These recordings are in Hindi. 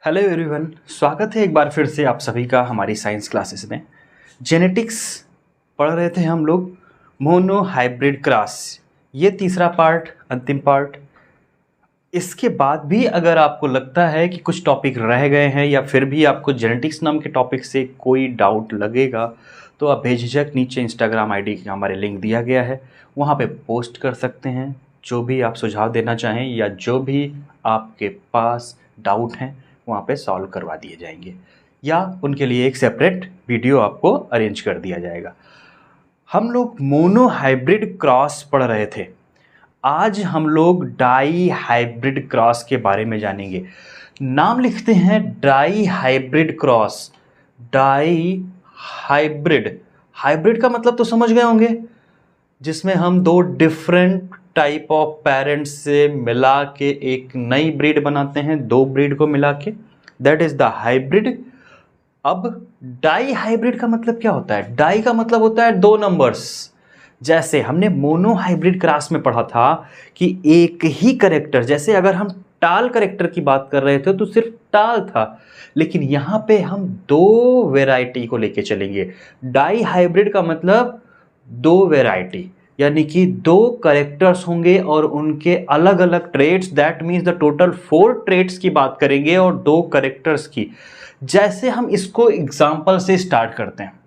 हेलो एवरीवन, स्वागत है एक बार फिर से आप सभी का हमारी साइंस क्लासेस में। जेनेटिक्स पढ़ रहे थे हम लोग, मोनो हाइब्रिड क्रॉस, ये तीसरा पार्ट, अंतिम पार्ट। इसके बाद भी अगर आपको लगता है कि कुछ टॉपिक रह गए हैं या फिर भी आपको जेनेटिक्स नाम के टॉपिक से कोई डाउट लगेगा तो आप बेझिझक नीचे इंस्टाग्राम आईडी का हमारे लिंक दिया गया है, वहाँ पे पोस्ट कर सकते हैं जो भी आप सुझाव देना चाहें या जो भी आपके पास डाउट हैं वहाँ पे सॉल्व करवा दिए जाएंगे या उनके लिए एक सेपरेट वीडियो आपको अरेंज कर दिया जाएगा। हम लोग मोनो हाइब्रिड क्रॉस पढ़ रहे थे, आज हम लोग डाई हाइब्रिड क्रॉस के बारे में जानेंगे। नाम लिखते हैं dihybrid cross. Dihybrid, hybrid का मतलब तो समझ गए होंगे, जिसमें हम दो डिफरेंट टाइप ऑफ पेरेंट्स से मिला के एक नई ब्रीड बनाते हैं, दो ब्रीड को मिला के, दैट इज द हाइब्रिड। अब डाई हाइब्रिड का मतलब क्या होता है? डाई का मतलब होता है दो नंबर्स। जैसे हमने मोनो हाइब्रिड क्रॉस में पढ़ा था कि एक ही करेक्टर, जैसे अगर हम टाल करेक्टर की बात कर रहे थे तो सिर्फ टाल था, लेकिन यहां पे हम दो वैरायटी को लेके चलेंगे। डाई हाइब्रिड का मतलब दो वैरायटी, यानी कि दो करेक्टर्स होंगे और उनके अलग अलग traits, that means the total 4 traits की बात करेंगे और दो करेक्टर्स की। जैसे हम इसको एग्जाम्पल से स्टार्ट करते हैं।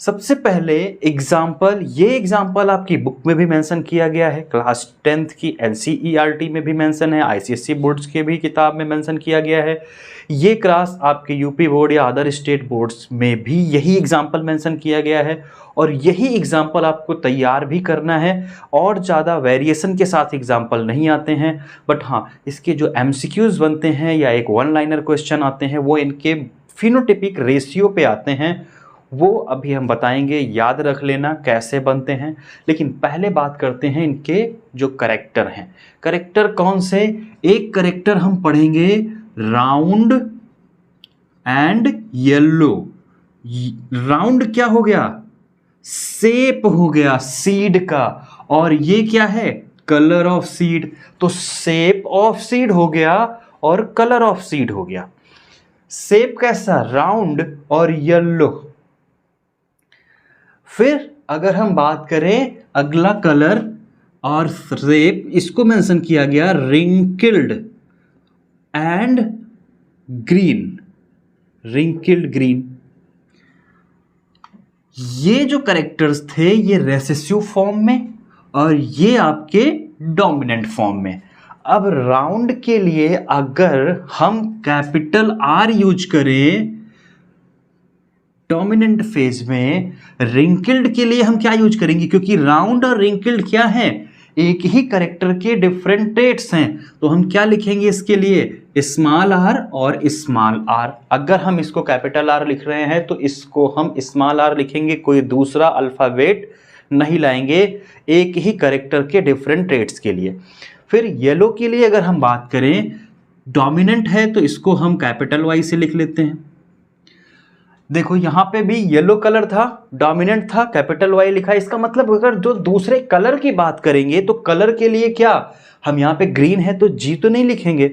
सबसे पहले एग्जाम्पल, ये एग्जाम्पल आपकी बुक में भी मेंशन किया गया है, क्लास 10th की एनसीईआरटी में भी मेंशन है, आईसीएसई बोर्ड्स के भी किताब में मेंशन किया गया है। ये क्लास आपके यूपी बोर्ड या अदर स्टेट बोर्ड्स में भी यही एग्जाम्पल मेंशन किया गया है और यही एग्जाम्पल आपको तैयार भी करना है। और ज़्यादा वेरिएशन के साथ एग्जाम्पल नहीं आते हैं, बट हाँ, इसके जो एमसीक्यूज बनते हैं या एक वन लाइनर क्वेश्चन आते हैं वो इनके फिनोटिपिक रेशियो पे आते हैं, वो अभी हम बताएंगे, याद रख लेना कैसे बनते हैं। लेकिन पहले बात करते हैं इनके जो करेक्टर हैं। करेक्टर कौन से? एक करेक्टर हम पढ़ेंगे राउंड एंड येलो। राउंड क्या हो गया? शेप हो गया सीड का, और ये क्या है? Colour of seed. तो शेप ऑफ सीड हो गया और कलर ऑफ सीड हो गया। शेप कैसा? राउंड और येलो। फिर अगर हम बात करें अगला कलर और शेप, इसको मेंशन किया गया wrinkled and green. Wrinkled green, ये जो कैरेक्टर्स थे ये रेसेसिव फॉर्म में और ये आपके डोमिनेंट फॉर्म में। अब राउंड के लिए अगर हम कैपिटल आर यूज करें डोमिनेंट फेज में, रिंकल्ड के लिए हम क्या यूज करेंगे? क्योंकि राउंड और रिंकल्ड क्या है? एक ही कैरेक्टर के डिफरेंट ट्रेट्स हैं, तो हम क्या लिखेंगे इसके लिए? स्मॉल आर और स्मॉल आर। अगर हम इसको कैपिटल आर लिख रहे हैं तो इसको हम स्मॉल आर लिखेंगे, कोई दूसरा अल्फाबेट नहीं लाएंगे, एक ही कैरेक्टर के डिफरेंट ट्रेट्स के लिए। फिर येलो के लिए अगर हम बात करें, डोमिनेंट है तो इसको हम कैपिटल वाई से लिख लेते हैं। देखो यहां पे भी येलो कलर था, डोमिनेंट था, कैपिटल वाई लिखा। इसका मतलब अगर जो दूसरे कलर की बात करेंगे तो कलर के लिए क्या, हम यहां पे ग्रीन है तो जी तो नहीं लिखेंगे।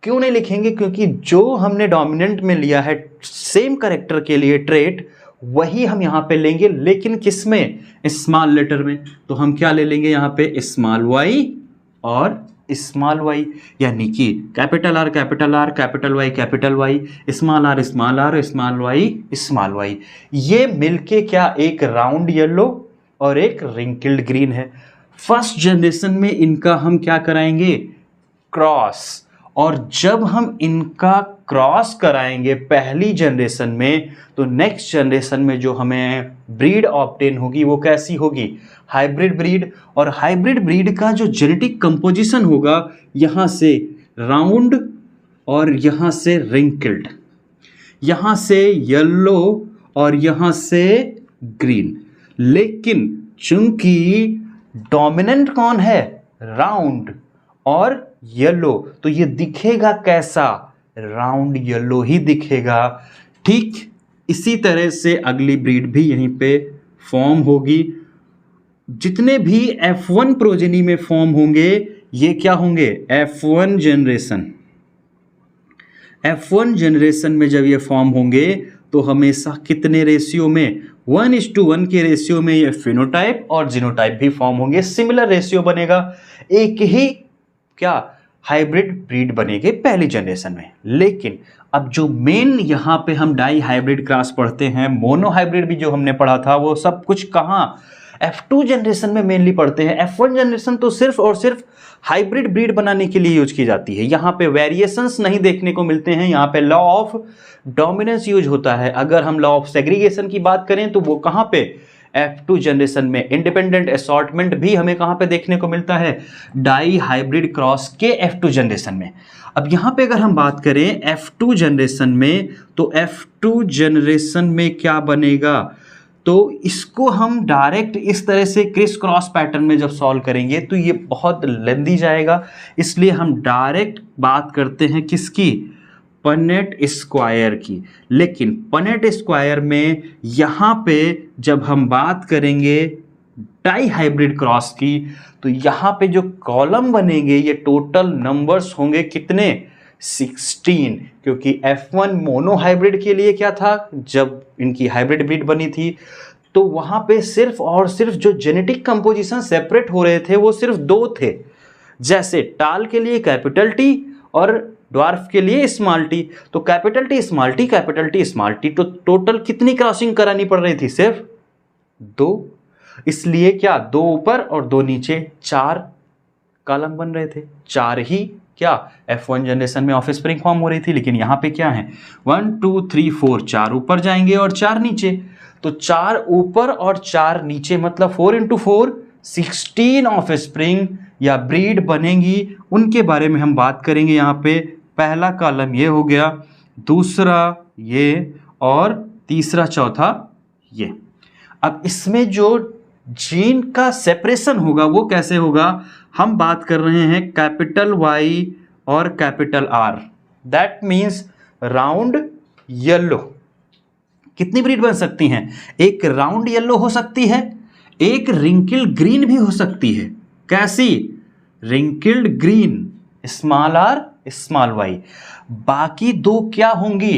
क्यों नहीं लिखेंगे? क्योंकि जो हमने डोमिनेंट में लिया है सेम कैरेक्टर के लिए ट्रेट, वही हम यहां पे लेंगे, लेकिन किस में? स्मॉल लेटर में। तो हम क्या ले लेंगे यहां पे? स्मॉल वाई और स्मॉल वाई, यानी कि capital R capital R, capital Y, small r small r, small y, ये मिलके क्या एक राउंड येलो और एक रिंकल्ड ग्रीन है। फर्स्ट जनरेशन में इनका हम क्या कराएंगे? क्रॉस। और जब हम इनका क्रॉस कराएंगे पहली जनरेशन में, तो नेक्स्ट जनरेशन में जो हमें ब्रीड ऑब्टेन होगी वो कैसी होगी? Hybrid breed. और हाइब्रिड ब्रीड का जो जेनेटिक कंपोजिशन होगा, यहां से राउंड और यहां से रिंकल्ड, यहां से येलो और यहां से ग्रीन। लेकिन चूंकि डोमिनेंट कौन है? राउंड और येलो, तो ये दिखेगा कैसा? राउंड येलो ही दिखेगा। ठीक इसी तरह से अगली ब्रीड भी यहीं पे फॉर्म होगी। जितने भी F1 प्रोजेनी में फॉर्म होंगे ये क्या होंगे? F1 generation. F1 जनरेशन में जब ये फॉर्म होंगे तो हमेशा कितने रेशियो में, 1:1 के रेशियो में ये फिनोटाइप और जीनोटाइप भी फॉर्म होंगे, सिमिलर रेशियो बनेगा, एक ही क्या हाइब्रिड ब्रीड बनेगी पहली जनरेशन में। लेकिन अब जो मेन यहाँ पे हम डाई हाइब्रिड क्रॉस पढ़ते हैं, मोनो हाइब्रिड भी जो हमने पढ़ा था, वो सब कुछ कहाँ F2 जनरेशन में मेनली पढ़ते हैं। F1 जनरेशन तो सिर्फ और सिर्फ हाइब्रिड ब्रीड बनाने के लिए यूज की जाती है, यहाँ पे वेरिएशंस नहीं देखने को मिलते हैं, यहाँ पे लॉ ऑफ डोमिनेंस यूज होता है। अगर हम लॉ ऑफ सेग्रीगेशन की बात करें तो वो कहाँ पे, F2 जनरेशन में। इंडिपेंडेंट असॉर्टमेंट भी हमें कहाँ पे देखने को मिलता है, डाई हाइब्रिड क्रॉस के F2 जनरेशन में। अब यहाँ पे अगर हम बात करें F2 जनरेशन में, तो F2 जनरेशन में क्या बनेगा, तो इसको हम डायरेक्ट इस तरह से क्रिस क्रॉस पैटर्न में जब सॉल्व करेंगे तो ये बहुत लेंदी जाएगा, इसलिए हम डायरेक्ट बात करते हैं किसकी, पनेट स्क्वायर की। लेकिन पनेट स्क्वायर में यहाँ पे जब हम बात करेंगे डाई हाइब्रिड क्रॉस की, तो यहाँ पे जो कॉलम बनेंगे ये टोटल नंबर्स होंगे कितने, 16, क्योंकि F1 मोनो हाइब्रिड के लिए क्या था, जब इनकी हाइब्रिड ब्रीड बनी थी तो वहाँ पे सिर्फ और सिर्फ जो जेनेटिक कंपोजिशन सेपरेट हो रहे थे वो सिर्फ 2 थे, जैसे टाल के लिए कैपिटल टी और ड्वार्फ के लिए स्मॉल टी। तो capital T small T, capital T small T, तो टोटल कितनी क्रॉसिंग करानी पड़ रही थी, सिर्फ 2। इसलिए क्या 2 ऊपर और 2 नीचे, 4 कॉलम बन रहे थे, 4 ही क्या F1 जनरेशन में ऑफस्प्रिंग फॉर्म हो रही थी। लेकिन यहाँ पे क्या है, 1 2 3 4, 4 ऊपर जाएंगे और 4 नीचे, तो 4 ऊपर और 4 नीचे मतलब 4 × 4 16 ऑफस्प्रिंग या ब्रीड बनेंगी, उनके बारे में हम बात करेंगे। यहाँ पे पहला कॉलम ये हो गया, दूसरा ये, और तीसरा चौथा ये। अब इसमें जो जीन का सेपरेशन होगा वो कैसे होगा, हम बात कर रहे हैं कैपिटल Y और capital R, that means round yellow. कितनी ब्रीड बन सकती हैं, एक राउंड येलो हो सकती है, एक रिंकल ग्रीन भी हो सकती है। कैसी, wrinkled green, small r small y। बाकी 2 क्या होंगी,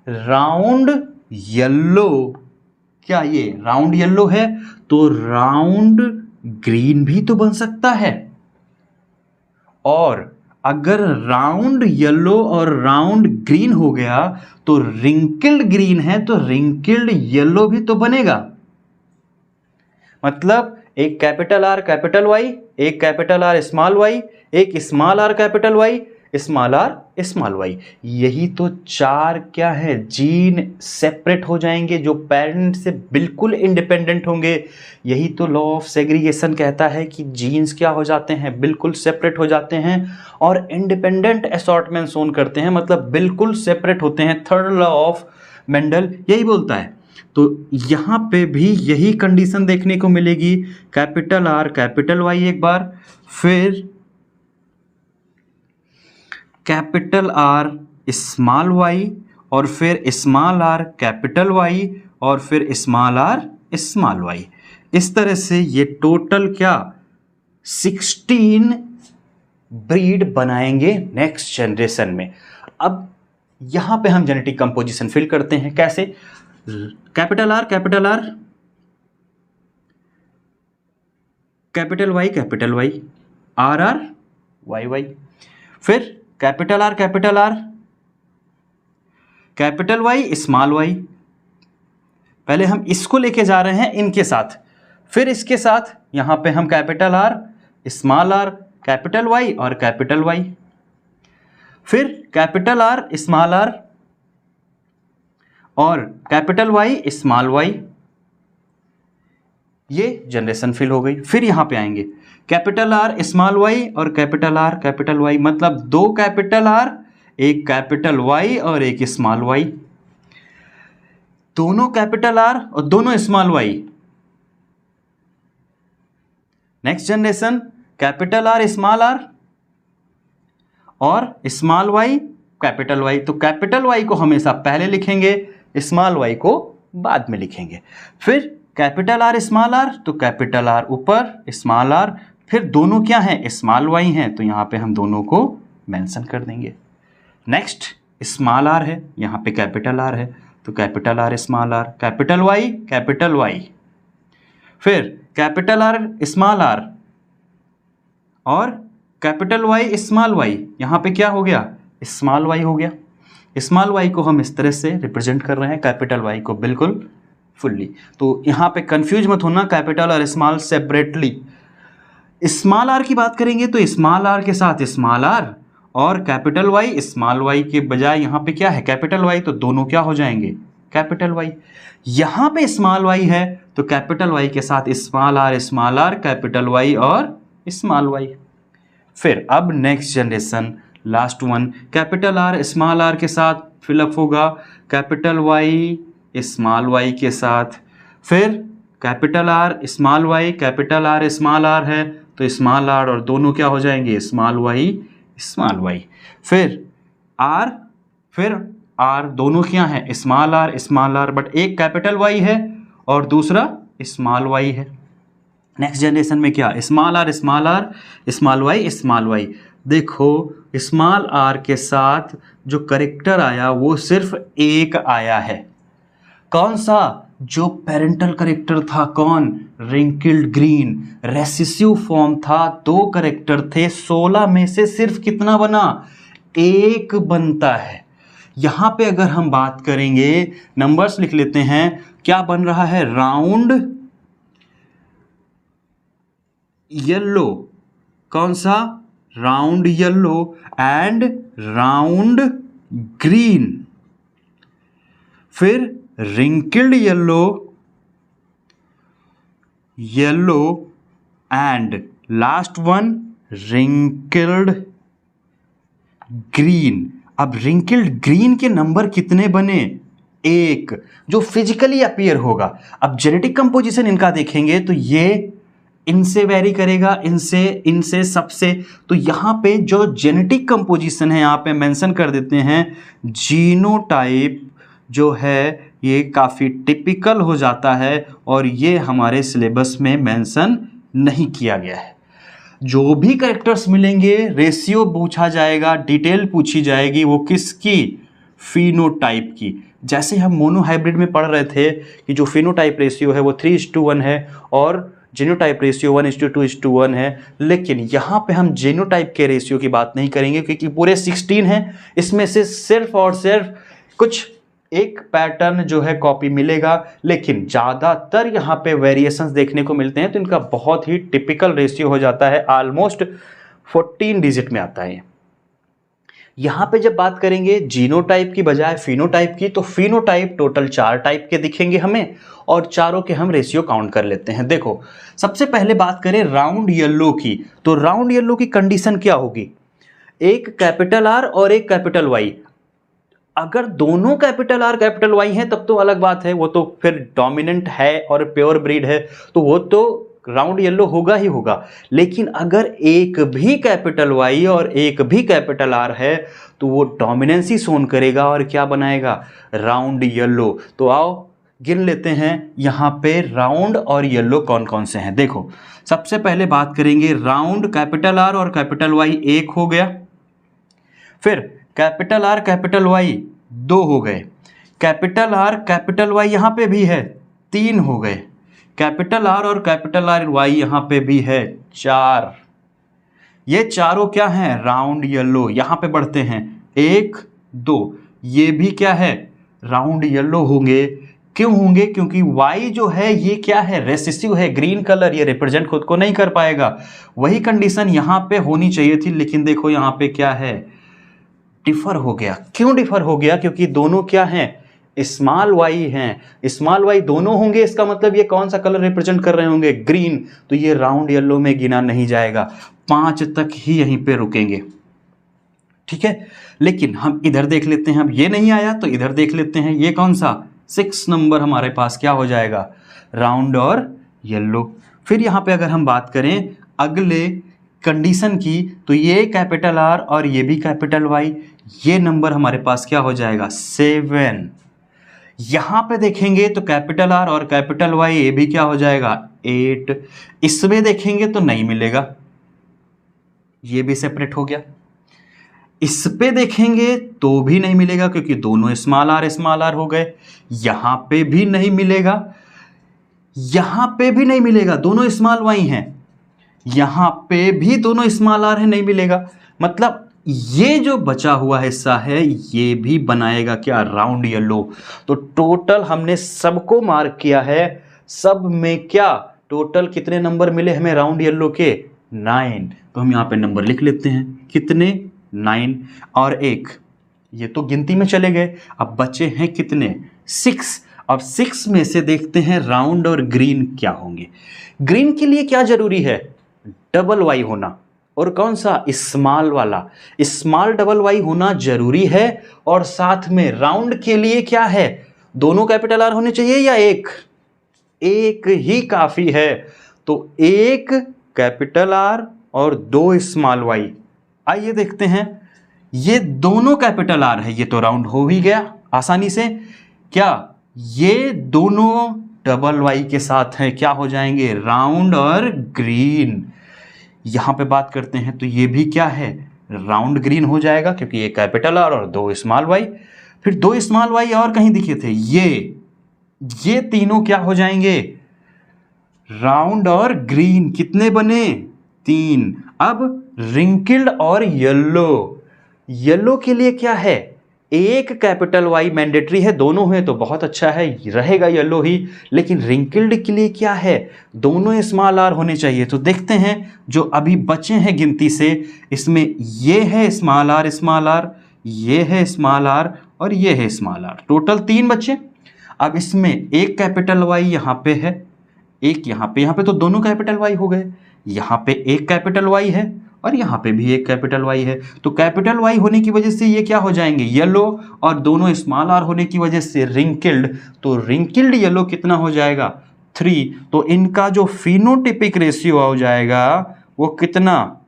राउंड येलो। क्या ये राउंड येलो है, तो राउंड ग्रीन भी तो बन सकता है। और अगर राउंड येलो और राउंड ग्रीन हो गया तो रिंकल्ड ग्रीन है तो रिंकल्ड येलो भी तो बनेगा। मतलब एक कैपिटल R कैपिटल Y, एक कैपिटल R स्मॉल y, एक small r capital Y, small r small y। यही तो 4 क्या है, जीन सेपरेट हो जाएंगे जो पेरेंट से बिल्कुल इंडिपेंडेंट होंगे। यही तो लॉ ऑफ सेग्रीगेशन कहता है कि जीन्स क्या हो जाते हैं, बिल्कुल सेपरेट हो जाते हैं और इंडिपेंडेंट असॉर्टमेंट शोन करते हैं, मतलब बिल्कुल सेपरेट होते हैं। थर्ड लॉ ऑफ मेंडल यही बोलता है। तो यहाँ पे भी यही कंडीशन देखने को मिलेगी, कैपिटल R कैपिटल Y एक बार, फिर कैपिटल R स्मॉल y, और फिर स्मॉल r कैपिटल Y, और फिर स्मॉल r स्मॉल y। इस तरह से ये टोटल क्या 16 ब्रीड बनाएंगे नेक्स्ट जनरेशन में। अब यहाँ पे हम जेनेटिक कंपोजिशन फिल करते हैं, कैसे, capital R capital R capital Y capital Y, R R Y Y, फिर capital R capital R capital Y small y। पहले हम इसको लेके जा रहे हैं इनके साथ, फिर इसके साथ यहाँ पे हम capital R small r capital Y और कैपिटल Y, फिर कैपिटल R स्मॉल r और कैपिटल Y स्मॉल y। ये जनरेशन फिल हो गई। फिर यहां पे आएंगे कैपिटल R स्मॉल y और कैपिटल R कैपिटल Y, मतलब 2 कैपिटल R, एक कैपिटल Y और एक स्मॉल y, दोनों कैपिटल R और दोनों small y। Next generation capital R small r और स्मॉल y कैपिटल Y। तो कैपिटल Y को हमेशा पहले लिखेंगे, स्मॉल y को बाद में लिखेंगे। फिर कैपिटल R स्मॉल r, तो कैपिटल R ऊपर स्मॉल r, फिर दोनों क्या हैं, स्मॉल y हैं, तो यहाँ पे हम दोनों को मेंशन कर देंगे। नेक्स्ट स्मॉल आर है, यहाँ पे कैपिटल आर है, तो capital R small r, capital Y, फिर कैपिटल आर स्मॉल आर और कैपिटल वाई स्मॉल वाई, यहाँ पे क्या हो गया, स्मॉल वाई हो गया। स्मॉल वाई को हम इस तरह से रिप्रेजेंट कर रहे हैं, कैपिटल वाई को बिल्कुल फुल्ली। तो यहाँ पे कंफ्यूज मत होना, कैपिटल और स्मॉल सेपरेटली। स्मॉल आर की बात करेंगे तो स्मॉल आर के साथ स्मॉल आर और कैपिटल वाई, स्मॉल वाई के बजाय यहाँ पे क्या है, कैपिटल वाई, तो दोनों क्या हो जाएंगे, कैपिटल वाई। यहाँ पे स्मॉल वाई है तो कैपिटल वाई के साथ स्मॉल आर, कैपिटल वाई और स्मॉल वाई। फिर अब next generation, last one, capital R small r के साथ फिलअप होगा कैपिटल वाई स्मॉल वाई के साथ, फिर capital R small Y, capital R small R है तो स्मॉल आर और दोनों क्या हो जाएंगे, स्मॉल वाई, फिर आर दोनों क्या है, स्मॉल आर, बट एक कैपिटल वाई है और दूसरा स्मॉल वाई है। नेक्स्ट जनरेशन में क्या, स्मॉल वाई। देखो स्मॉल आर के साथ जो करेक्टर आया वो सिर्फ एक आया है, कौन सा, जो पेरेंटल करेक्टर था, कौन, रिंकल्ड ग्रीन, रेसिसिव फॉर्म था, 2 करेक्टर थे, 16 में से सिर्फ कितना बना, 1 बनता है। यहां पे अगर हम बात करेंगे, नंबर्स लिख लेते हैं, क्या बन रहा है, राउंड येलो, कौन सा, round yellow and round green, फिर wrinkled yellow and last one wrinkled green. अब रिंकल्ड ग्रीन के नंबर कितने बने, 1, जो फिजिकली अपीयर होगा। अब जेनेटिक कंपोजिशन इनका देखेंगे तो ये इनसे वेरी करेगा, इनसे सबसे। तो यहाँ पे जो जेनेटिक कंपोजिशन है यहाँ पे मेंशन कर देते हैं, जीनोटाइप जो है ये काफ़ी टिपिकल हो जाता है और ये हमारे सिलेबस में मेंशन नहीं किया गया है। जो भी कैरेक्टर्स मिलेंगे रेशियो पूछा जाएगा, डिटेल पूछी जाएगी, वो किसकी, फिनोटाइप की। जैसे हम मोनोहाइब्रिड में पढ़ रहे थे कि जो फिनोटाइप रेशियो है वो 3:1 है और जीनोटाइप रेशियो 1:2:1 है, लेकिन यहाँ पे हम जीनोटाइप के रेशियो की बात नहीं करेंगे क्योंकि पूरे 16 हैं, इसमें से सिर्फ और सिर्फ कुछ एक पैटर्न जो है कॉपी मिलेगा, लेकिन ज़्यादातर यहाँ पे वेरिएशंस देखने को मिलते हैं। तो इनका बहुत ही टिपिकल रेशियो हो जाता है, ऑलमोस्ट 14 डिजिट में आता है। यहाँ पे जब बात करेंगे जीनोटाइप की बजाय फिनोटाइप की, तो फिनोटाइप टोटल 4 टाइप के दिखेंगे हमें और चारों के हम रेशियो काउंट कर लेते हैं। देखो सबसे पहले बात करें राउंड येलो की, तो राउंड येलो की कंडीशन क्या होगी, एक कैपिटल आर और एक कैपिटल वाई। अगर दोनों कैपिटल आर कैपिटल वाई हैं तब तो अलग बात है, वो तो फिर डोमिनेंट है और प्योर ब्रीड है तो वो तो राउंड येलो होगा ही होगा। लेकिन अगर एक भी कैपिटल वाई और एक भी कैपिटल आर है तो वो डोमिनेंसी शोन करेगा और क्या बनाएगा, राउंड येलो। तो आओ गिन लेते हैं यहाँ पे राउंड और येलो कौन कौन से हैं। देखो सबसे पहले बात करेंगे राउंड, कैपिटल आर और कैपिटल वाई 1 हो गया, फिर कैपिटल आर कैपिटल वाई 2 हो गए, कैपिटल आर कैपिटल वाई यहाँ पे भी है 3 हो गए, कैपिटल आर और कैपिटल आर वाई यहाँ पे भी है 4। ये चारों क्या हैं, राउंड येलो। यहाँ पे बढ़ते हैं 1 2, ये भी क्या है, राउंड येलो होंगे। क्यों होंगे, क्योंकि वाई जो है ये क्या है, रेसिसिव है, ग्रीन कलर, ये रिप्रेजेंट खुद को नहीं कर पाएगा। वही कंडीशन यहाँ पे होनी चाहिए थी, लेकिन देखो यहाँ पे क्या है, डिफर हो गया। क्यों डिफर हो गया, क्योंकि दोनों क्या हैं, स्मॉल वाई हैं। स्मॉल वाई दोनों होंगे, इसका मतलब ये कौन सा कलर रिप्रेजेंट कर रहे होंगे, ग्रीन, तो ये राउंड येलो में गिना नहीं जाएगा, 5 तक ही यहीं पे रुकेंगे। ठीक है, लेकिन हम इधर देख लेते हैं, अब ये नहीं आया तो इधर देख लेते हैं, ये कौन सा 6 नंबर हमारे पास क्या हो जाएगा, राउंड और येलो। फिर यहाँ पे अगर हम बात करें अगले कंडीशन की, तो ये कैपिटल आर और ये भी कैपिटल वाई, ये नंबर हमारे पास क्या हो जाएगा, 7। यहां पे देखेंगे तो कैपिटल आर और कैपिटल वाई ये भी क्या हो जाएगा, 8। इसमें देखेंगे तो नहीं मिलेगा, ये भी सेपरेट हो गया। इस पे देखेंगे तो भी नहीं मिलेगा क्योंकि दोनों स्मॉल आर हो गए। यहां पे भी नहीं मिलेगा, यहां पे भी नहीं मिलेगा, दोनों स्मॉल वाई हैं। यहां पे भी दोनों स्मॉल आर है, नहीं मिलेगा। मतलब ये जो बचा हुआ हिस्सा है ये भी बनाएगा क्या, राउंड येलो। तो टोटल हमने सबको मार्क किया है, सब में क्या टोटल कितने नंबर मिले हमें राउंड येलो के, 9। तो हम यहां पे नंबर लिख लेते हैं, कितने, 9 और 1, ये तो गिनती में चले गए। अब बचे हैं कितने, 6। अब 6 में से देखते हैं राउंड और ग्रीन क्या होंगे। ग्रीन के लिए क्या जरूरी है, डबल वाई होना, और कौन सा, स्मॉल वाला, स्मॉल डबल वाई होना जरूरी है। और साथ में राउंड के लिए क्या है, दोनों कैपिटल आर होने चाहिए या एक, एक ही काफी है। तो एक कैपिटल आर और 2 स्मॉल वाई। आइए देखते हैं, ये दोनों कैपिटल आर है, ये तो राउंड हो ही गया आसानी से। क्या ये दोनों डबल वाई के साथ हैं, क्या हो जाएंगे, राउंड और ग्रीन। यहां पे बात करते हैं तो ये भी क्या है, राउंड ग्रीन हो जाएगा क्योंकि ये कैपिटल आर और 2 स्मॉल वाई। फिर 2 स्मॉल वाई और कहीं दिखे थे, ये तीनों क्या हो जाएंगे, राउंड और ग्रीन। कितने बने, 3। अब रिंकल्ड और येलो, येलो के लिए क्या है, एक कैपिटल वाई मैंडेटरी है, दोनों है तो बहुत अच्छा है, रहेगा येलो ही। लेकिन रिंकल्ड के लिए क्या है, दोनों स्मॉल आर होने चाहिए। तो देखते हैं जो अभी बचे हैं गिनती से, इसमें ये है स्मॉल आर, ये है स्मॉल आर और ये है स्मॉल आर, टोटल 3 बचे। अब इसमें एक कैपिटल वाई यहाँ पे है, एक यहाँ पे तो दोनों कैपिटल वाई हो गए। यहाँ पे एक कैपिटल वाई है और यहाँ पे भी एक कैपिटल वाई है। तो कैपिटल वाई होने की वजह से ये क्या हो जाएंगे, येलो, और दोनों स्मॉल आर होने की वजह से रिंकल्ड। तो रिंकल्ड येलो कितना हो जाएगा, 3। तो इनका जो फिनोटिपिक रेशियो हो जाएगा वो कितना,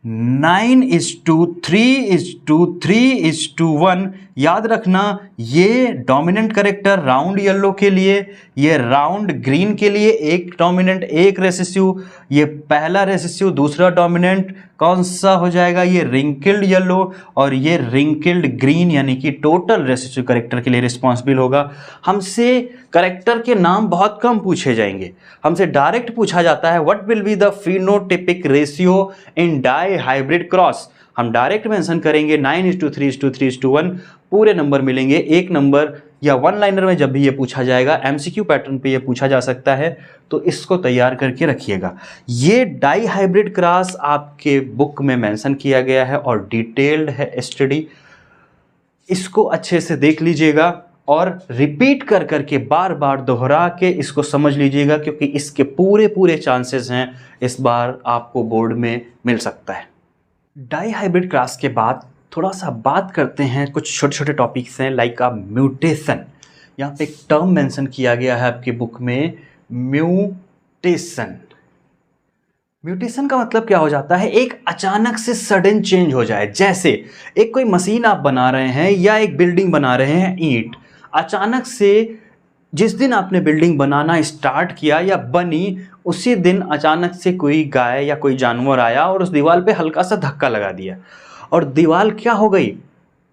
9:3:3:1। याद रखना, ये डोमिनेंट करेक्टर राउंड येलो के लिए, ये राउंड ग्रीन के लिए एक डोमिनेंट एक रेसेसिव, ये पहला रेसेसिव दूसरा डोमिनेंट कौन सा हो जाएगा, ये रिंकल्ड येलो, और ये रिंकल्ड ग्रीन, यानी कि टोटल रेसेसिव करेक्टर के लिए रिस्पॉन्सिबल होगा। हमसे करेक्टर के नाम बहुत कम पूछे जाएंगे, हमसे डायरेक्ट पूछा जाता है what will be the phenotypic ratio in dihybrid cross. हम डायरेक्ट मेंशन करेंगे 9:3:3:1, पूरे नंबर मिलेंगे। एक नंबर या वन लाइनर में जब भी ये पूछा जाएगा, एमसीक्यू पैटर्न पे ये पूछा जा सकता है, तो इसको तैयार करके रखिएगा। ये डाई हाइब्रिड क्रॉस आपके बुक में मेंशन किया गया है और डिटेल्ड है स्टडी, इसको अच्छे से देख लीजिएगा और रिपीट कर करके बार बार दोहरा के इसको समझ लीजिएगा, क्योंकि इसके पूरे पूरे चांसेस हैं इस बार आपको बोर्ड में मिल सकता है। डाई हाइब्रिड क्रॉस के बाद थोड़ा सा बात करते हैं, कुछ छोटे छोटे टॉपिक्स हैं लाइक म्यूटेशन। यहाँ पे एक टर्म मेंशन किया गया है आपकी बुक में, म्यूटेशन। म्यूटेशन का मतलब क्या हो जाता है, एक अचानक से सडन चेंज हो जाए। जैसे एक कोई मशीन आप बना रहे हैं या एक बिल्डिंग बना रहे हैं, ईंट, अचानक से जिस दिन आपने बिल्डिंग बनाना स्टार्ट किया या बनी, उसी दिन अचानक से कोई गाय या कोई जानवर आया और उस दीवार पे हल्का सा धक्का लगा दिया और दीवार क्या हो गई,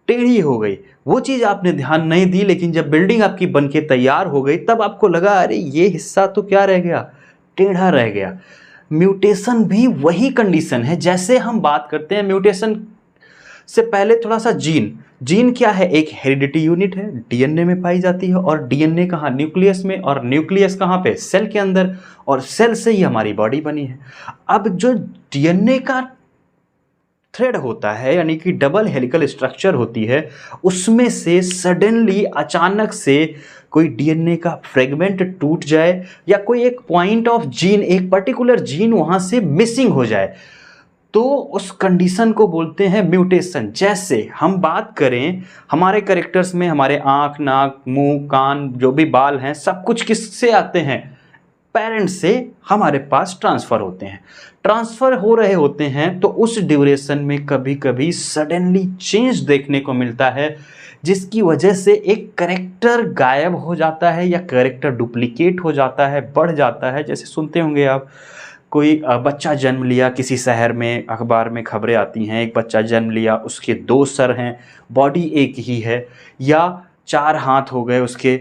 टेढ़ी हो गई। वो चीज़ आपने ध्यान नहीं दी, लेकिन जब बिल्डिंग आपकी बन के तैयार हो गई तब आपको लगा अरे ये हिस्सा तो क्या रह गया, टेढ़ा रह गया। म्यूटेशन भी वही कंडीशन है। जैसे हम बात करते हैं म्यूटेशन से पहले थोड़ा सा जीन क्या है, एक हेरिडिटी यूनिट है, डीएनए में पाई जाती है, और डीएनए कहाँ, न्यूक्लियस में, और न्यूक्लियस कहाँ पे, सेल के अंदर, और सेल से ही हमारी बॉडी बनी है। अब जो डीएनए का थ्रेड होता है, यानी कि डबल हेलिकल स्ट्रक्चर होती है, उसमें से सडनली अचानक से कोई डीएनए का फ्रेगमेंट टूट जाए या कोई एक पॉइंट ऑफ जीन, एक पर्टिकुलर जीन वहां से मिसिंग हो जाए, तो उस कंडीशन को बोलते हैं म्यूटेशन। जैसे हम बात करें हमारे कैरेक्टर्स में, हमारे आंख, नाक, मुंह, कान, जो भी बाल हैं, सब कुछ किससे आते हैं, पेरेंट्स से हमारे पास ट्रांसफ़र होते हैं। ट्रांसफ़र हो रहे होते हैं तो उस ड्यूरेशन में कभी कभी सडनली चेंज देखने को मिलता है, जिसकी वजह से एक कैरेक्टर गायब हो जाता है या कैरेक्टर डुप्लीकेट हो जाता है, बढ़ जाता है। जैसे सुनते होंगे आप, कोई बच्चा जन्म लिया किसी शहर में, अखबार में खबरें आती हैं, एक बच्चा जन्म लिया, उसके 2 सर हैं, बॉडी एक ही है, या 4 हाथ हो गए उसके,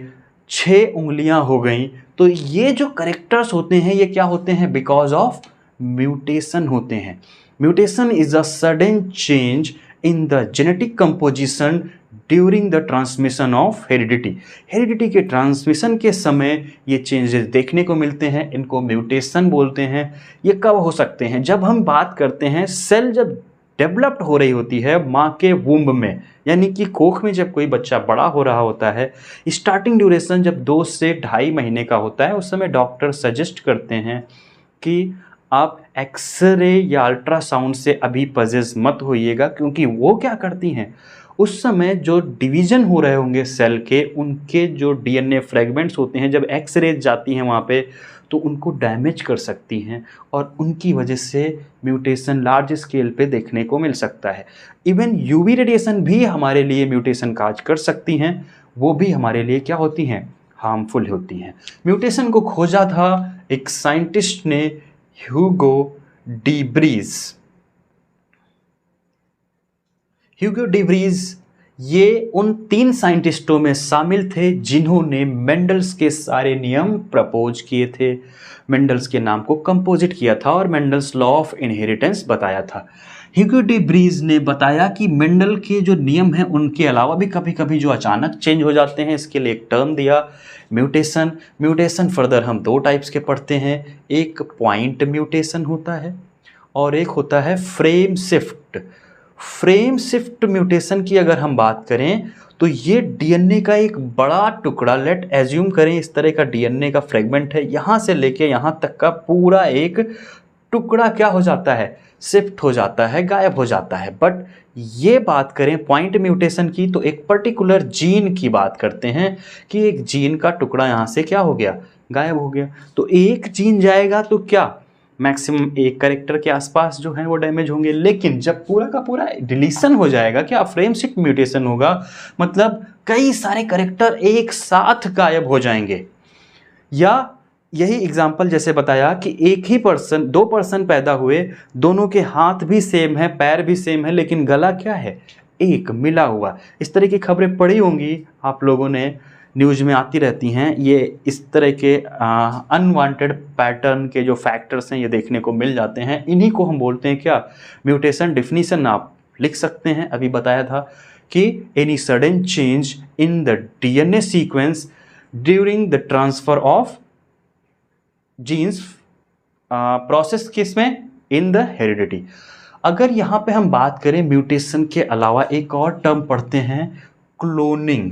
6 उंगलियां हो गई। तो ये जो करेक्टर्स होते हैं ये क्या होते हैं? बिकॉज ऑफ म्यूटेशन होते हैं। Mutation is a sudden change in the genetic composition during the transmission of heredity. Heredity के ट्रांसमिशन के समय ये चेंजेस देखने को मिलते हैं, इनको म्यूटेशन बोलते हैं। ये कब हो सकते हैं? जब हम बात करते हैं सेल जब डेवलप्ड हो रही होती है माँ के वूम्ब में, यानी कि कोख में जब कोई बच्चा बड़ा हो रहा होता है, स्टार्टिंग ड्यूरेशन जब 2 से 2.5 महीने का होता है, उस समय डॉक्टर सजेस्ट करते हैं कि आप एक्सरे या अल्ट्रासाउंड से अभी पजेस मत होइएगा, क्योंकि वो क्या करती हैं, उस समय जो डिवीज़न हो रहे होंगे सेल के, उनके जो डीएनए फ्रेगमेंट्स होते हैं, जब एक्सरेज जाती हैं वहाँ पे तो उनको डैमेज कर सकती हैं और उनकी वजह से म्यूटेशन लार्ज स्केल पे देखने को मिल सकता है। इवन यूवी रेडिएशन भी हमारे लिए म्यूटेशन काज कर सकती हैं, वो भी हमारे लिए क्या होती हैं? हार्मफुल होती हैं। म्यूटेशन को खोजा था एक साइंटिस्ट ने, Hugo de Vries. Hugo de Vries ये उन 3 साइंटिस्टों में शामिल थे जिन्होंने मेंडल्स के सारे नियम प्रपोज किए थे, मेंडल्स के नाम को कंपोजिट किया था और मेंडल्स लॉ ऑफ इनहेरिटेंस बताया था। ह्यूगो डी व्रीज ने बताया कि मेंडल के जो नियम हैं उनके अलावा भी कभी कभी जो अचानक चेंज हो जाते हैं, इसके लिए एक टर्म दिया म्यूटेशन। म्यूटेशन फर्दर हम 2 टाइप्स के पढ़ते हैं, एक पॉइंट म्यूटेशन होता है और एक होता है frame shift. Frame shift mutation की अगर हम बात करें तो ये डीएनए का एक बड़ा टुकड़ा, लेट एज्यूम करें इस तरह का डीएनए का फ्रेगमेंट है, यहाँ से लेके यहाँ तक का पूरा एक टुकड़ा क्या हो जाता है? शिफ्ट हो जाता है, गायब हो जाता है। बट ये बात करें पॉइंट म्यूटेशन की तो एक पर्टिकुलर जीन की बात करते हैं कि एक जीन का टुकड़ा यहाँ से क्या हो गया? गायब हो गया। तो एक जीन जाएगा तो क्या मैक्सिमम एक कैरेक्टर के आसपास जो है वो डैमेज होंगे, लेकिन जब पूरा का पूरा डिलीशन हो जाएगा, क्या फ्रेम शिफ्ट म्यूटेशन होगा, मतलब कई सारे कैरेक्टर एक साथ गायब हो जाएंगे। या यही एग्जाम्पल जैसे बताया कि एक ही पर्सन, 2 पर्सन पैदा हुए, दोनों के हाथ भी सेम है, पैर भी सेम है, लेकिन गला क्या है? एक मिला हुआ। इस तरह की खबरें पढ़ी होंगी आप लोगों ने, न्यूज़ में आती रहती हैं। ये इस तरह के अनवांटेड पैटर्न के जो फैक्टर्स हैं ये देखने को मिल जाते हैं, इन्हीं को हम बोलते हैं क्या? म्यूटेशन। डेफिनीशन आप लिख सकते हैं, अभी बताया था कि any sudden change in the DNA sequence during the transfer of genes process किसमें? In the heredity. अगर यहाँ पे हम बात करें म्यूटेशन के अलावा एक और टर्म पढ़ते हैं, क्लोनिंग।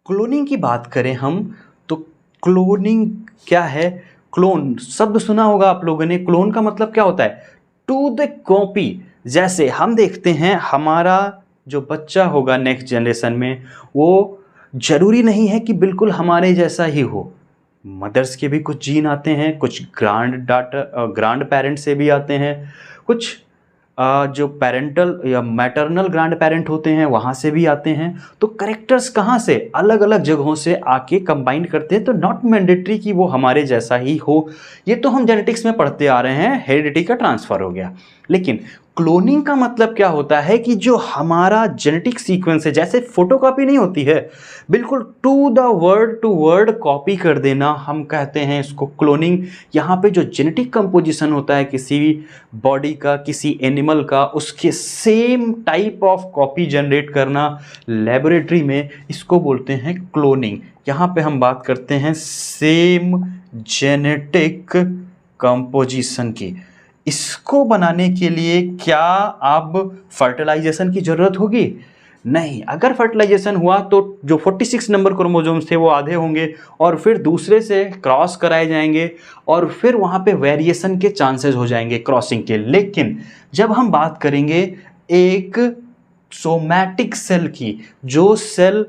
क्लोनिंग की बात करें हम तो क्लोनिंग क्या है? क्लोन शब्द सुना होगा आप लोगों ने। क्लोन का मतलब क्या होता है? To the copy. जैसे हम देखते हैं हमारा जो बच्चा होगा नेक्स्ट जनरेशन में, वो जरूरी नहीं है कि बिल्कुल हमारे जैसा ही हो। मदर्स के भी कुछ जीन आते हैं, कुछ ग्रांड पेरेंट से भी आते हैं, कुछ जो पेरेंटल या मैटरनल ग्रैंड पेरेंट होते हैं वहाँ से भी आते हैं। तो करेक्टर्स कहाँ से? अलग अलग जगहों से आके कंबाइन करते हैं। तो नॉट मैंडेटरी कि वो हमारे जैसा ही हो। ये तो हम जेनेटिक्स में पढ़ते आ रहे हैं, हेरिडिटी का ट्रांसफ़र हो गया। लेकिन क्लोनिंग का मतलब क्या होता है कि जो हमारा जेनेटिक सीक्वेंस है, जैसे फोटोकॉपी नहीं होती है, बिल्कुल टू वर्ड कॉपी कर देना, हम कहते हैं इसको क्लोनिंग। यहाँ पे जो जेनेटिक कंपोजिशन होता है किसी बॉडी का, किसी एनिमल का, उसके same type of copy generate करना लेबोरेटरी में, इसको बोलते हैं क्लोनिंग। यहाँ पे हम बात करते हैं सेम जेनेटिक कंपोजिशन की। इसको बनाने के लिए क्या अब फर्टिलाइजेशन की ज़रूरत होगी? नहीं। अगर फर्टिलाइजेशन हुआ तो जो 46 नंबर क्रोमोसोम्स थे वो आधे होंगे और फिर दूसरे से क्रॉस कराए जाएंगे और फिर वहाँ पे वेरिएशन के चांसेस हो जाएंगे क्रॉसिंग के। लेकिन जब हम बात करेंगे एक सोमैटिक सेल की, जो सेल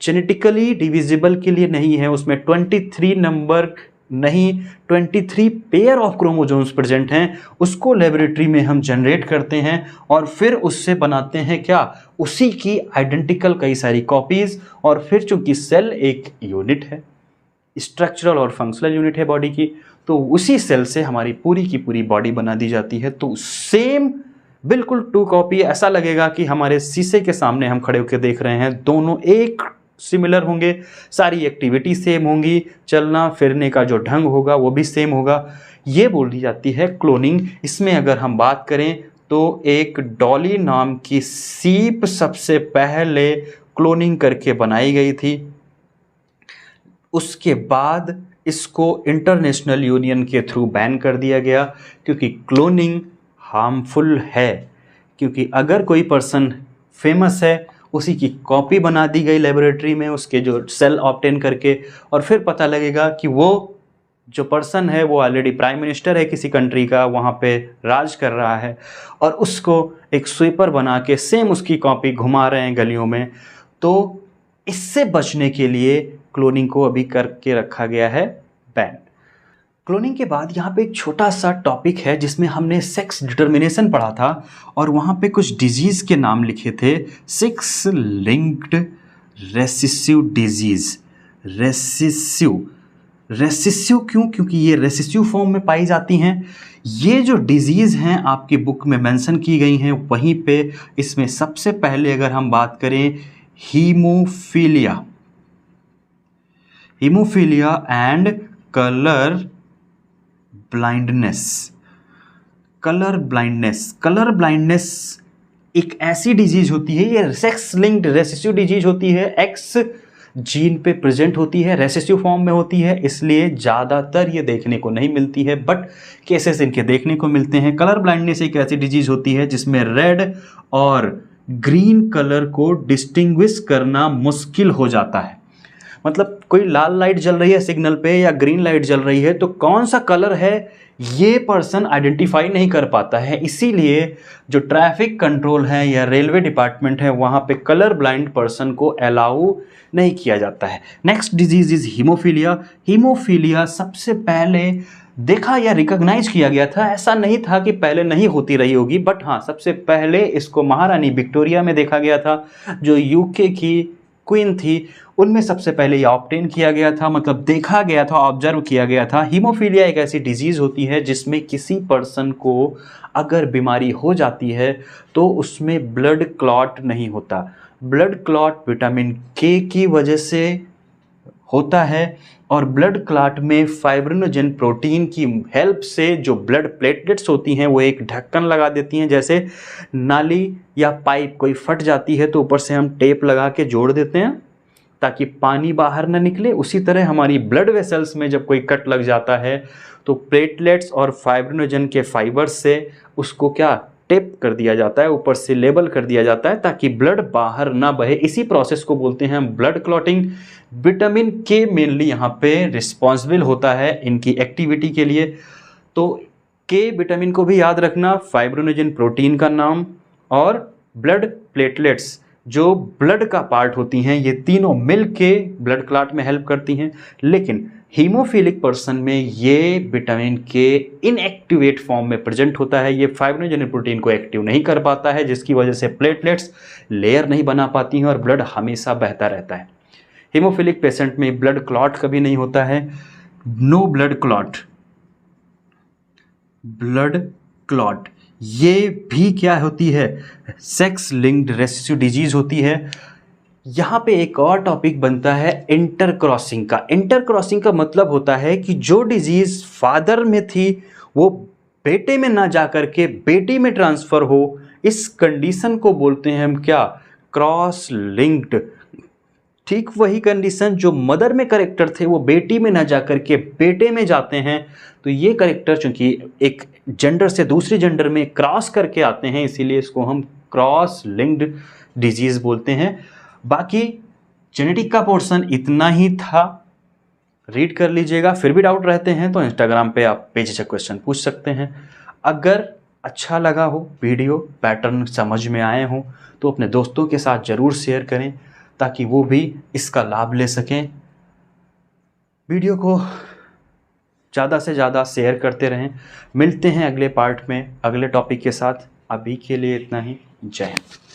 जेनेटिकली डिविजिबल के लिए नहीं है, उसमें 23 नंबर नहीं 23 पेयर ऑफ क्रोमोसोम्स प्रेजेंट हैं, उसको लेबोरेटरी में हम जनरेट करते हैं और फिर उससे बनाते हैं क्या? उसी की आइडेंटिकल कई सारी कॉपीज़। और फिर चूंकि सेल एक यूनिट है, स्ट्रक्चरल और फंक्शनल यूनिट है बॉडी की, तो उसी सेल से हमारी पूरी की पूरी बॉडी बना दी जाती है। तो सेम बिल्कुल 2 कॉपी, ऐसा लगेगा कि हमारे शीशे के सामने हम खड़े होकर देख रहे हैं, दोनों एक सिमिलर होंगे, सारी एक्टिविटी सेम होंगी, चलना फिरने का जो ढंग होगा वो भी सेम होगा। ये बोली जाती है क्लोनिंग। इसमें अगर हम बात करें तो एक डॉली नाम की सीप सबसे पहले क्लोनिंग करके बनाई गई थी। उसके बाद इसको इंटरनेशनल यूनियन के थ्रू बैन कर दिया गया, क्योंकि क्लोनिंग हार्मफुल है। क्योंकि अगर कोई पर्सन फेमस है, उसी की कॉपी बना दी गई लेबोरेटरी में उसके जो सेल ऑब्टेन करके, और फिर पता लगेगा कि वो जो पर्सन है वो ऑलरेडी प्राइम मिनिस्टर है किसी कंट्री का, वहाँ पे राज कर रहा है, और उसको एक स्वीपर बना के सेम उसकी कॉपी घुमा रहे हैं गलियों में। तो इससे बचने के लिए क्लोनिंग को अभी करके रखा गया है बैन। क्लोनिंग के बाद यहाँ पे एक छोटा सा टॉपिक है जिसमें हमने सेक्स डिटर्मिनेशन पढ़ा था, और वहाँ पे कुछ डिजीज़ के नाम लिखे थे। Sex linked recessive disease. Recessive क्यों? क्योंकि ये रेसेसिव फॉर्म में पाई जाती हैं। ये जो डिजीज़ हैं आपकी बुक में मेंशन की गई हैं, वहीं पे इसमें सबसे पहले अगर हम बात करें हीमोफीलिया एंड कलर ब्लाइंडनेस एक ऐसी डिजीज होती है, ये सेक्स लिंक्ड रेसेसिव डिजीज होती है, एक्स जीन पे प्रेजेंट होती है, रेसेसिव फॉर्म में होती है, इसलिए ज़्यादातर ये देखने को नहीं मिलती है, बट केसेस इनके देखने को मिलते हैं। कलर ब्लाइंडनेस एक ऐसी डिजीज होती है जिसमें रेड और ग्रीन कलर को डिस्टिंग्विश करना मुश्किल हो जाता है। मतलब कोई लाल लाइट जल रही है सिग्नल पे या ग्रीन लाइट जल रही है, तो कौन सा कलर है ये पर्सन आइडेंटिफाई नहीं कर पाता है। इसीलिए जो ट्रैफिक कंट्रोल है या रेलवे डिपार्टमेंट है, वहाँ पे कलर ब्लाइंड पर्सन को अलाउ नहीं किया जाता है। नेक्स्ट डिजीज इज हीमोफीलिया सबसे पहले देखा या रिकॉग्नाइज किया गया था। ऐसा नहीं था कि पहले नहीं होती रही होगी, बट हाँ, सबसे पहले इसको महारानी विक्टोरिया में देखा गया था, जो यूके की क्वीन थी, उनमें सबसे पहले ये ऑब्टेन किया गया था, मतलब देखा गया था, ऑब्जर्व किया गया था। हीमोफीलिया एक ऐसी डिजीज़ होती है जिसमें किसी पर्सन को अगर बीमारी हो जाती है तो उसमें ब्लड क्लॉट नहीं होता। ब्लड क्लॉट विटामिन के की वजह से होता है, और ब्लड क्लॉट में फाइब्रिनोजेन प्रोटीन की हेल्प से जो ब्लड प्लेटलेट्स होती हैं वो एक ढक्कन लगा देती हैं। जैसे नाली या पाइप कोई फट जाती है तो ऊपर से हम टेप लगा के जोड़ देते हैं ताकि पानी बाहर ना निकले, उसी तरह हमारी ब्लड वेसल्स में जब कोई कट लग जाता है तो प्लेटलेट्स और फाइब्रिनोजेन के फाइबर्स से उसको क्या टेप कर दिया जाता है, ऊपर से लेबल कर दिया जाता है ताकि ब्लड बाहर ना बहे। इसी प्रोसेस को बोलते हैं हम ब्लड क्लॉटिंग। विटामिन के मेनली यहाँ पे रिस्पॉन्सिबल होता है इनकी एक्टिविटी के लिए। तो के विटामिन को भी याद रखना, फाइब्रिनोजेन प्रोटीन का नाम, और ब्लड प्लेटलेट्स जो ब्लड का पार्ट होती हैं, ये तीनों मिल के ब्लड क्लॉट में हेल्प करती हैं। लेकिन हीमोफिलिक पर्सन में ये विटामिन के इनएक्टिवेट फॉर्म में प्रेजेंट होता है, ये फाइब्रिनोजेन प्रोटीन को एक्टिव नहीं कर पाता है, जिसकी वजह से प्लेटलेट्स लेयर नहीं बना पाती हैं और ब्लड हमेशा बहता रहता है। हीमोफिलिक पेशेंट में ब्लड क्लॉट कभी नहीं होता है, नो ब्लड क्लॉट ये भी क्या होती है, सेक्स लिंक्ड रेसेसिव डिजीज होती है। यहाँ पे एक और टॉपिक बनता है इंटरक्रॉसिंग का। इंटरक्रॉसिंग का मतलब होता है कि जो डिजीज फादर में थी वो बेटे में ना जाकर के बेटी में ट्रांसफर हो, इस कंडीशन को बोलते हैं हम क्या, क्रॉस लिंक्ड। ठीक वही कंडीशन जो मदर में करेक्टर थे वो बेटी में ना जाकर के बेटे में जाते हैं, तो ये करेक्टर चूंकि एक जेंडर से दूसरे जेंडर में क्रॉस करके आते हैं, इसीलिए इसको हम क्रॉस लिंक्ड डिजीज बोलते हैं। बाकी जेनेटिक का पोर्शन इतना ही था, रीड कर लीजिएगा। फिर भी डाउट रहते हैं तो इंस्टाग्राम पे आप बेझिझक क्वेश्चन पूछ सकते हैं। अगर अच्छा लगा हो वीडियो, पैटर्न समझ में आए हो, तो अपने दोस्तों के साथ ज़रूर शेयर करें ताकि वो भी इसका लाभ ले सकें। वीडियो को ज़्यादा से ज़्यादा शेयर करते रहें। मिलते हैं अगले पार्ट में अगले टॉपिक के साथ। अभी के लिए इतना ही। जय हिंद।